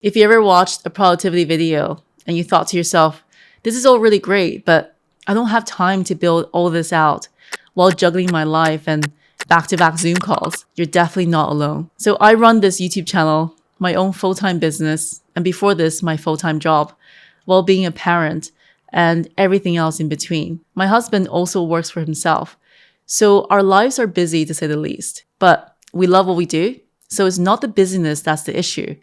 If you ever watched a productivity video and you thought to yourself, this is all really great, but I don't have time to build all this out while juggling my life and back-to-back Zoom calls, you're definitely not alone. So I run this YouTube channel, my own full-time business, and before this, my full-time job, while being a parent and everything else in between. My husband also works for himself. So our lives are busy to say the least, but we love what we do. So it's not the busyness that's the issue,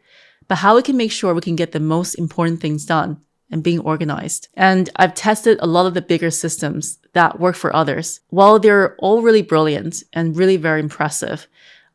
but how we can make sure we can get the most important things done and being organized. And I've tested a lot of the bigger systems that work for others. While they're all really brilliant and really very impressive,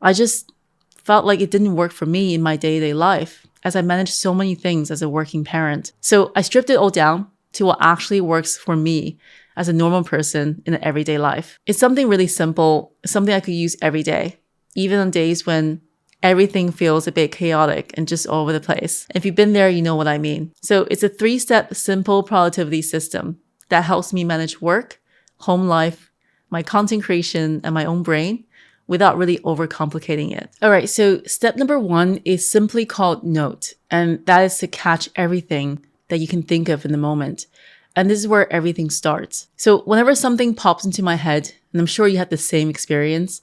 I just felt like it didn't work for me in my day-to-day life as I managed so many things as a working parent. So I stripped it all down to what actually works for me as a normal person in an everyday life. It's something really simple, something I could use every day, even on days when everything feels a bit chaotic and just all over the place. If you've been there, you know what I mean. So it's a 3-step simple productivity system that helps me manage work, home life, my content creation, and my own brain without really overcomplicating it. All right, so step number 1 is simply called Note, and that is to catch everything that you can think of in the moment. And this is where everything starts. So whenever something pops into my head, and I'm sure you had the same experience,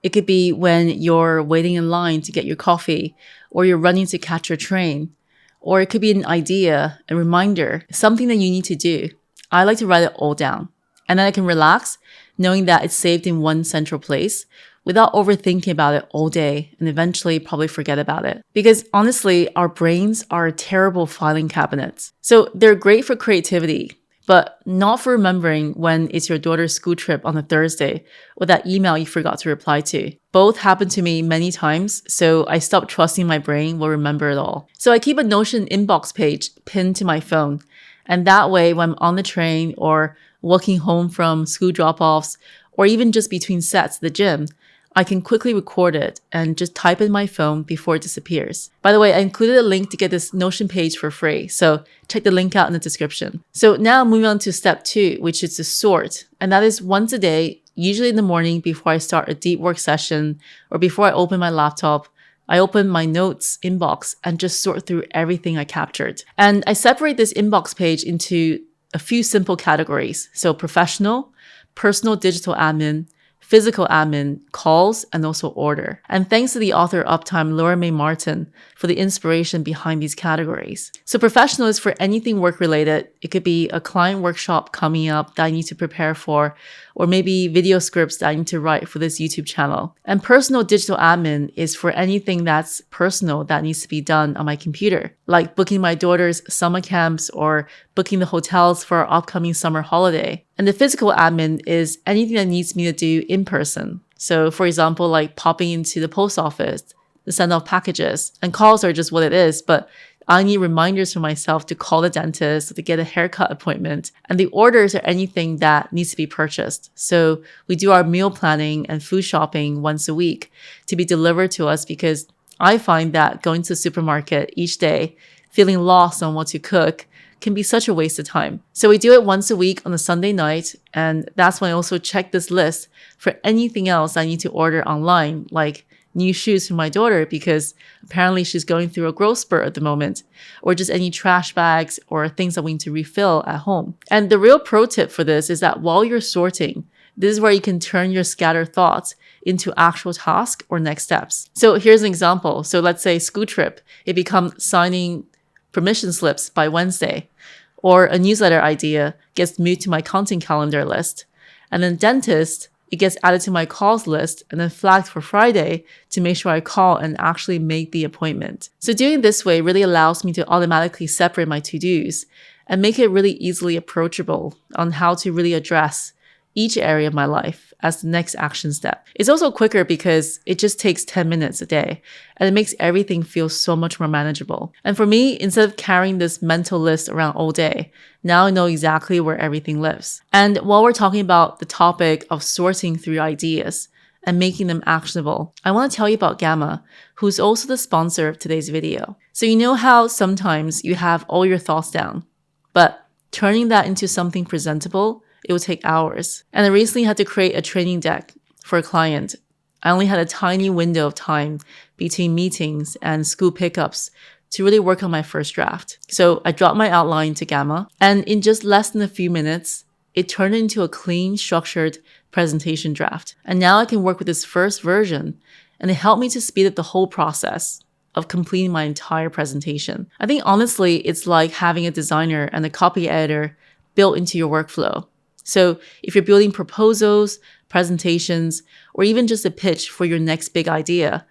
it could be when you're waiting in line to get your coffee, or you're running to catch your train, or it could be an idea, a reminder, something that you need to do. I like to write it all down, and then I can relax knowing that it's saved in one central place without overthinking about it all day and eventually probably forget about it. Because honestly, our brains are terrible filing cabinets. So they're great for creativity, but not for remembering when it's your daughter's school trip on a Thursday or that email you forgot to reply to. Both happened to me many times, so I stopped trusting my brain will remember it all. So I keep a Notion inbox page pinned to my phone, and that way when I'm on the train or walking home from school drop-offs or even just between sets at the gym, I can quickly record it and just type in my phone before it disappears. By the way, I included a link to get this Notion page for free, so check the link out in the description. So now moving on to step 2, which is to sort. And that is once a day, usually in the morning before I start a deep work session or before I open my laptop, I open my notes inbox and just sort through everything I captured. And I separate this inbox page into a few simple categories. So professional, personal digital admin, physical admin, calls, and also order. And thanks to the author of Uptime, Laura May Martin, for the inspiration behind these categories. So professional is for anything work-related. It could be a client workshop coming up that I need to prepare for, or maybe video scripts that I need to write for this YouTube channel. And personal digital admin is for anything that's personal that needs to be done on my computer, like booking my daughter's summer camps or booking the hotels for our upcoming summer holiday. And the physical admin is anything that needs me to do in person. So for example, like popping into the post office to send off packages. And calls are just what it is, but I need reminders for myself to call the dentist or to get a haircut appointment. And the orders are anything that needs to be purchased. So we do our meal planning and food shopping once a week to be delivered to us, because I find that going to the supermarket each day, feeling lost on what to cook, can be such a waste of time. So we do it once a week on a Sunday night, and that's when I also check this list for anything else I need to order online, like new shoes for my daughter because apparently she's going through a growth spurt at the moment, or just any trash bags or things that we need to refill at home. And the real pro tip for this is that while you're sorting, this is where you can turn your scattered thoughts into actual tasks or next steps. So here's an example. So let's say school trip, it becomes signing permission slips by Wednesday, or a newsletter idea gets moved to my content calendar list. And then dentist, it gets added to my calls list and then flagged for Friday to make sure I call and actually make the appointment. So doing this way really allows me to automatically separate my to-dos and make it really easily approachable on how to really address each area of my life as the next action step. It's also quicker because it just takes 10 minutes a day, and it makes everything feel so much more manageable. And for me, instead of carrying this mental list around all day, now I know exactly where everything lives. And while we're talking about the topic of sorting through ideas and making them actionable, I want to tell you about Gamma, who's also the sponsor of today's video. So you know how sometimes you have all your thoughts down, but turning that into something presentable, it would take hours. And I recently had to create a training deck for a client. I only had a tiny window of time between meetings and school pickups to really work on my first draft. So I dropped my outline to Gamma, and in just less than a few minutes, it turned into a clean, structured presentation draft. And now I can work with this first version, and it helped me to speed up the whole process of completing my entire presentation. I think honestly, it's like having a designer and a copy editor built into your workflow. So if you're building proposals, presentations, or even just a pitch for your next big idea,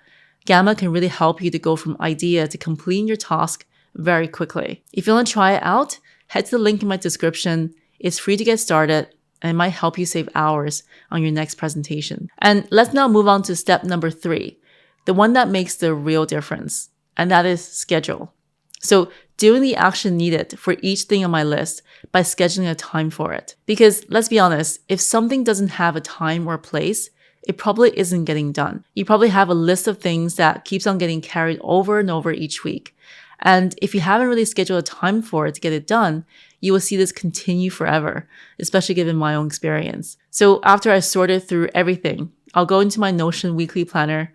Gamma can really help you to go from idea to completing your task very quickly. If you want to try it out, head to the link in my description. It's free to get started, and it might help you save hours on your next presentation. And let's now move on to step number 3, the one that makes the real difference, and that is schedule. So doing the action needed for each thing on my list by scheduling a time for it. Because let's be honest, if something doesn't have a time or place, it probably isn't getting done. You probably have a list of things that keeps on getting carried over and over each week. And if you haven't really scheduled a time for it to get it done, you will see this continue forever, especially given my own experience. So after I sorted through everything, I'll go into my Notion weekly planner,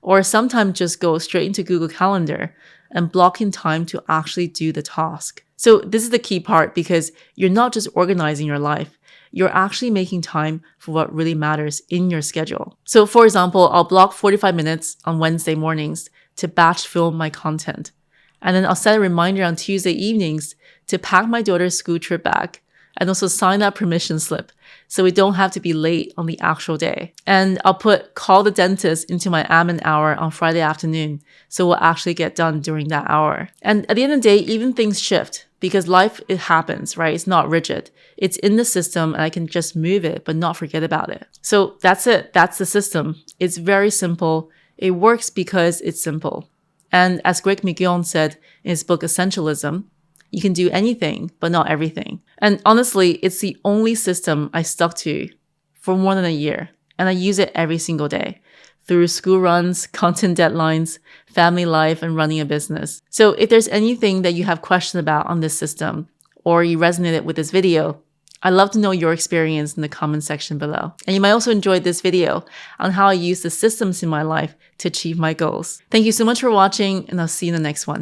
or sometimes just go straight into Google Calendar and block in time to actually do the task. So this is the key part, because you're not just organizing your life, you're actually making time for what really matters in your schedule. So for example, I'll block 45 minutes on Wednesday mornings to batch film my content. And then I'll set a reminder on Tuesday evenings to pack my daughter's school trip bag and also sign that permission slip so we don't have to be late on the actual day. And I'll put call the dentist into my admin hour on Friday afternoon so we'll actually get done during that hour. And at the end of the day, even things shift because life, it happens, right? It's not rigid. It's in the system and I can just move it but not forget about it. So that's it. That's the system. It's very simple. It works because it's simple. And as Greg McKeown said in his book Essentialism, you can do anything, but not everything. And honestly, it's the only system I stuck to for more than a year. And I use it every single day through school runs, content deadlines, family life, and running a business. So if there's anything that you have questions about on this system, or you resonated with this video, I'd love to know your experience in the comment section below. And you might also enjoy this video on how I use the systems in my life to achieve my goals. Thank you so much for watching, and I'll see you in the next one.